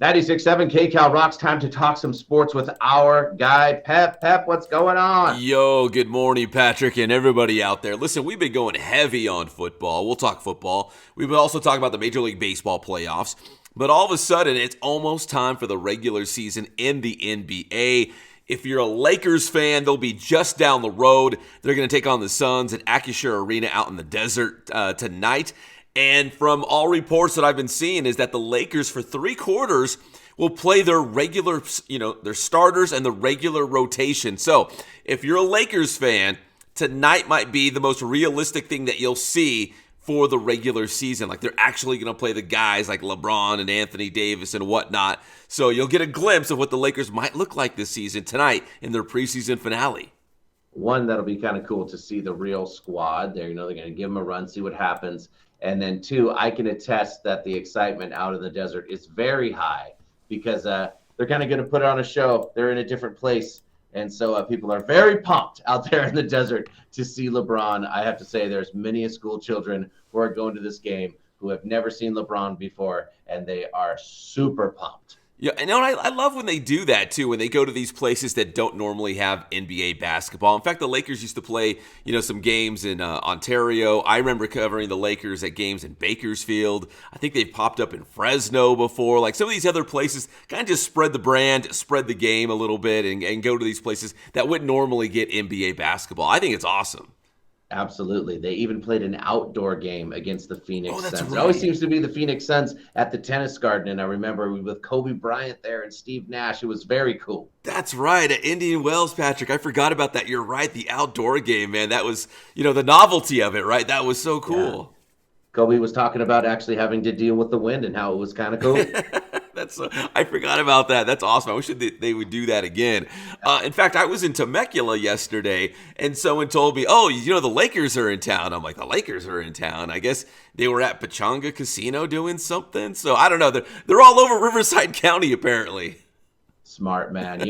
96.7 KCAL Rocks. Time to talk some sports with our guy, Pep. Pep, what's going on? Yo, good morning, Patrick, and everybody out there. Listen, we've been going heavy on football. We'll talk football. We will also talk about the Major League Baseball playoffs. But all of a sudden, it's almost time for the regular season in the NBA. If you're a Lakers fan, they'll be just down the road. They're going to take on the Suns at Acrisure Arena out in the desert tonight. And from all reports that I've been seeing is that the Lakers for 3 quarters will play their regular, their starters and the regular rotation. So if you're a Lakers fan, tonight might be the most realistic thing that you'll see for the regular season. Like they're actually going to play the guys like LeBron and Anthony Davis and whatnot. So you'll get a glimpse of what the Lakers might look like this season tonight in their preseason finale. One, that'll be kind of cool to see the real squad there. They're going to give them a run, see what happens. And then 2, I can attest that the excitement out in the desert is very high because they're kind of going to put on a show. They're in a different place. And so people are very pumped out there in the desert to see LeBron. I have to say there's many school children who are going to this game who have never seen LeBron before, and they are super pumped. Yeah, and I love when they do that, too, when they go to these places that don't normally have NBA basketball. In fact, the Lakers used to play, some games in Ontario. I remember covering the Lakers at games in Bakersfield. I think they've popped up in Fresno before. Like some of these other places kind of just spread the brand, spread the game a little bit, and go to these places that wouldn't normally get NBA basketball. I think it's awesome. Absolutely. They even played an outdoor game against the Phoenix Suns. Right. It always seems to be the Phoenix Suns at the tennis garden. And I remember with Kobe Bryant there and Steve Nash. It was very cool. That's right. At Indian Wells, Patrick. I forgot about that. You're right. The outdoor game, man. That was, the novelty of it, right? That was so cool. Yeah. Kobe was talking about actually having to deal with the wind and how it was kind of cool. I forgot about that. That's awesome. I wish they would do that again. In fact, I was in Temecula yesterday, and someone told me, the Lakers are in town. I'm like, the Lakers are in town. I guess they were at Pechanga Casino doing something. So I don't know. They're all over Riverside County, apparently. Smart, man.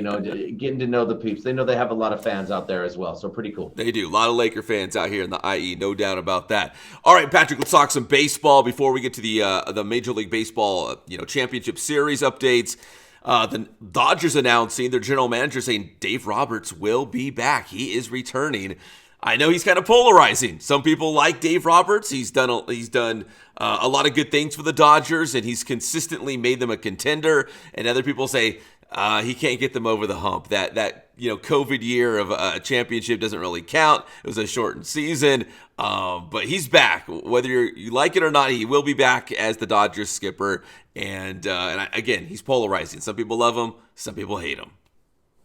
Getting to know the peeps. They know they have a lot of fans out there as well, so pretty cool. They do. A lot of Laker fans out here in the IE, no doubt about that. All right, Patrick, let's talk some baseball before we get to the Major League Baseball championship series updates. The Dodgers announcing their general manager saying Dave Roberts will be back. He is returning. I know he's kind of polarizing. Some people like Dave Roberts. He's done a lot of good things for the Dodgers, and he's consistently made them a contender. And other people say he can't get them over the hump. That COVID year of a championship doesn't really count. It was a shortened season, but he's back. Whether you like it or not, he will be back as the Dodgers skipper. And again, he's polarizing. Some people love him. Some people hate him.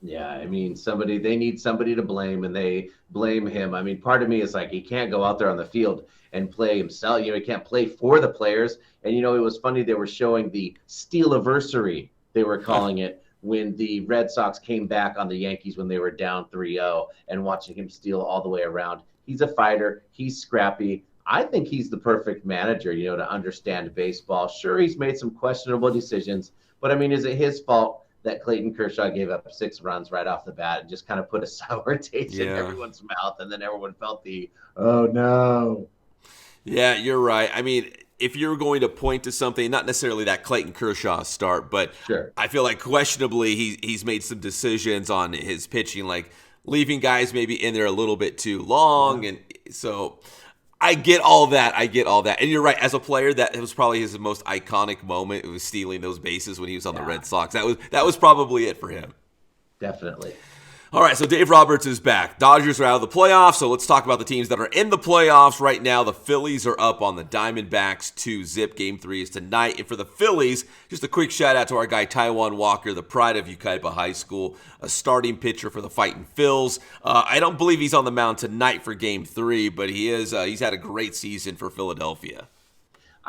Yeah, I mean, they need somebody to blame, and they blame him. I mean, part of me is like, he can't go out there on the field and play himself. He can't play for the players. And, it was funny. They were showing the Steeliversary, they were calling it, when the Red Sox came back on the Yankees when they were down 3-0 and watching him steal all the way around. He's a fighter. He's scrappy. I think he's the perfect manager, to understand baseball. Sure, he's made some questionable decisions, but, I mean, is it his fault that Clayton Kershaw gave up 6 runs right off the bat and just kind of put a sour taste in everyone's mouth, and then everyone felt the, oh, no. Yeah, you're right. I mean, if you're going to point to something, not necessarily that Clayton Kershaw start, but sure. I feel like questionably he's made some decisions on his pitching, like leaving guys maybe in there a little bit too long. And so I get all that. And you're right. As a player, that was probably his most iconic moment. It was stealing those bases when he was on the Red Sox. That was probably it for him. Definitely. All right, so Dave Roberts is back. Dodgers are out of the playoffs, so let's talk about the teams that are in the playoffs right now. The Phillies are up on the Diamondbacks 2-0. Game 3 is tonight. And for the Phillies, just a quick shout-out to our guy Taijuan Walker, the pride of Yucaipa High School, a starting pitcher for the Fightin' Phils. I don't believe he's on the mound tonight for Game 3, but he is. He's had a great season for Philadelphia.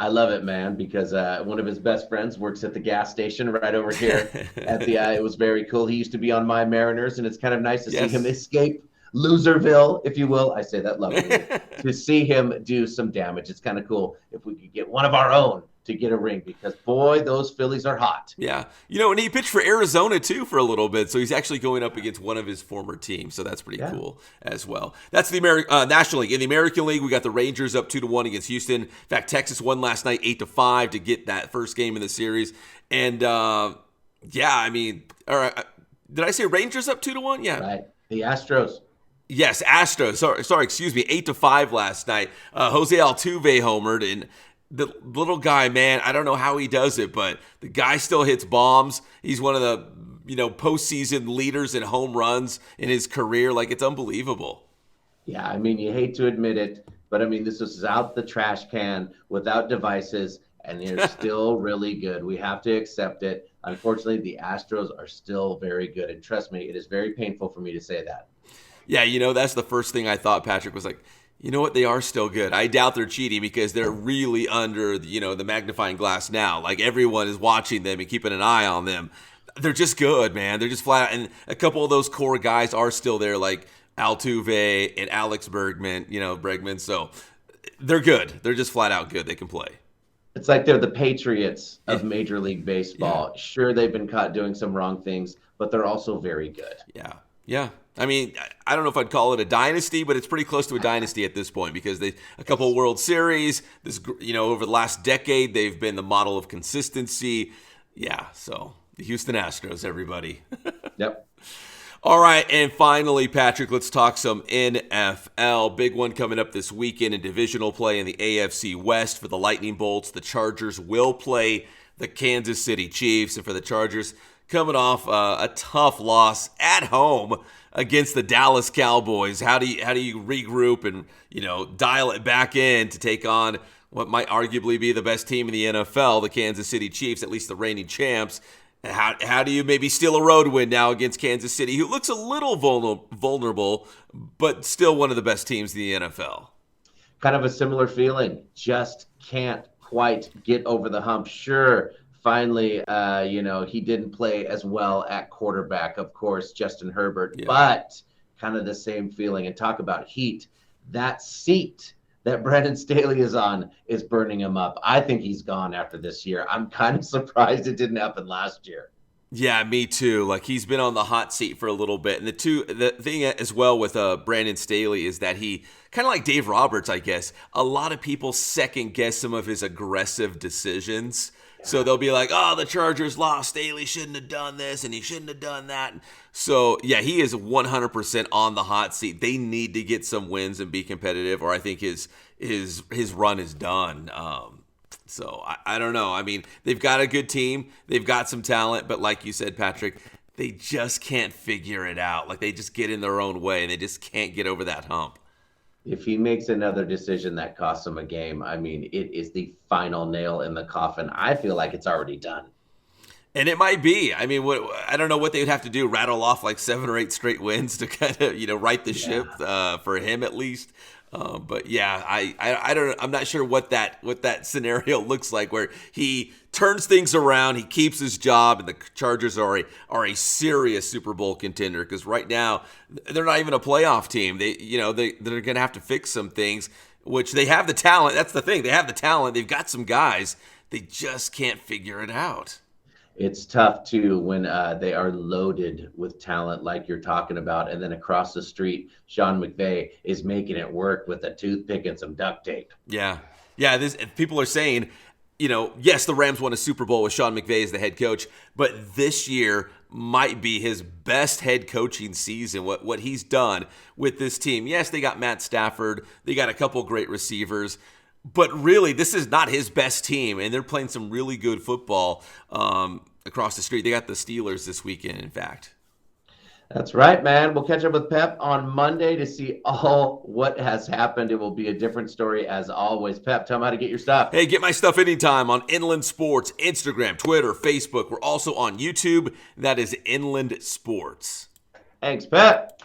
I love it, man, because one of his best friends works at the gas station right over here at the it was very cool. He used to be on My Mariners, and it's kind of nice to see him escape Loserville, if you will. I say that lovingly. To see him do some damage. It's kind of cool if we could get one of our own to get a ring because, boy, those Phillies are hot. Yeah. And he pitched for Arizona, too, for a little bit. So he's actually going up against one of his former teams. So that's pretty cool as well. That's the National League. In the American League, we got the Rangers up 2-1 against Houston. In fact, Texas won last night 8-5 to get that first game in the series. And, all right. Did I say Rangers up 2-1? Yeah. Right. The Astros. Yes, Astros. Sorry, excuse me. 8-5 last night. Jose Altuve homered, and the little guy, man, I don't know how he does it, but the guy still hits bombs. He's one of the postseason leaders in home runs in his career. Like, it's unbelievable. Yeah, I mean, you hate to admit it, but I mean, this was out the trash can without devices, and they're still really good. We have to accept it. Unfortunately, the Astros are still very good, and trust me, it is very painful for me to say that. Yeah, that's the first thing I thought, Patrick, was like, you know what? They are still good. I doubt they're cheating because they're really under, the magnifying glass now. Like, everyone is watching them and keeping an eye on them. They're just good, man. They're just flat out. And a couple of those core guys are still there, like Altuve and Alex Bregman. So they're good. They're just flat out good. They can play. It's like they're the Patriots of Major League Baseball. Yeah. Sure, they've been caught doing some wrong things, but they're also very good. Yeah. I mean, I don't know if I'd call it a dynasty, but it's pretty close to a dynasty at this point because a couple of World Series, over the last decade, they've been the model of consistency. Yeah, so the Houston Astros, everybody. Yep. All right, and finally, Patrick, let's talk some NFL. Big one coming up this weekend in divisional play in the AFC West for the Lightning Bolts. The Chargers will play the Kansas City Chiefs, and for the Chargers, coming off a tough loss at home against the Dallas Cowboys. How do you regroup and dial it back in to take on what might arguably be the best team in the NFL, the Kansas City Chiefs, at least the reigning champs? How do you maybe steal a road win now against Kansas City, who looks a little vulnerable, but still one of the best teams in the NFL? Kind of a similar feeling. Just can't quite get over the hump. Sure. Finally, he didn't play as well at quarterback, of course, Justin Herbert, but kind of the same feeling. And talk about heat. That seat that Brandon Staley is on is burning him up. I think he's gone after this year. I'm kind of surprised it didn't happen last year. Yeah, me too. Like, he's been on the hot seat for a little bit. And the thing as well with Brandon Staley is that he, kind of like Dave Roberts, I guess, a lot of people second guess some of his aggressive decisions. So they'll be like, oh, the Chargers lost. Staley shouldn't have done this, and he shouldn't have done that. So, yeah, he is 100% on the hot seat. They need to get some wins and be competitive, or I think his run is done. So, I don't know. I mean, they've got a good team. They've got some talent. But like you said, Patrick, they just can't figure it out. Like, they just get in their own way, and they just can't get over that hump. If he makes another decision that costs him a game, I mean, it is the final nail in the coffin. I feel like it's already done. And it might be. I mean, I don't know what they would have to do, rattle off like 7 or 8 straight wins to kind of, right the ship for him at least. But yeah, I don't. I'm not sure what that scenario looks like where he turns things around, he keeps his job, and the Chargers are a serious Super Bowl contender because right now they're not even a playoff team. They're going to have to fix some things, which they have the talent. That's the thing. They have the talent. They've got some guys. They just can't figure it out. It's tough, too, when they are loaded with talent like you're talking about. And then across the street, Sean McVay is making it work with a toothpick and some duct tape. Yeah. People are saying, yes, the Rams won a Super Bowl with Sean McVay as the head coach, but this year might be his best head coaching season, what he's done with this team. Yes, they got Matt Stafford. They got a couple great receivers. But really, this is not his best team, and they're playing some really good football across the street. They got the Steelers this weekend, in fact. That's right, man. We'll catch up with Pep on Monday to see all what has happened. It will be a different story as always. Pep, tell them how to get your stuff. Hey, get my stuff anytime on Inland Sports, Instagram, Twitter, Facebook. We're also on YouTube. That is Inland Sports. Thanks, Pep.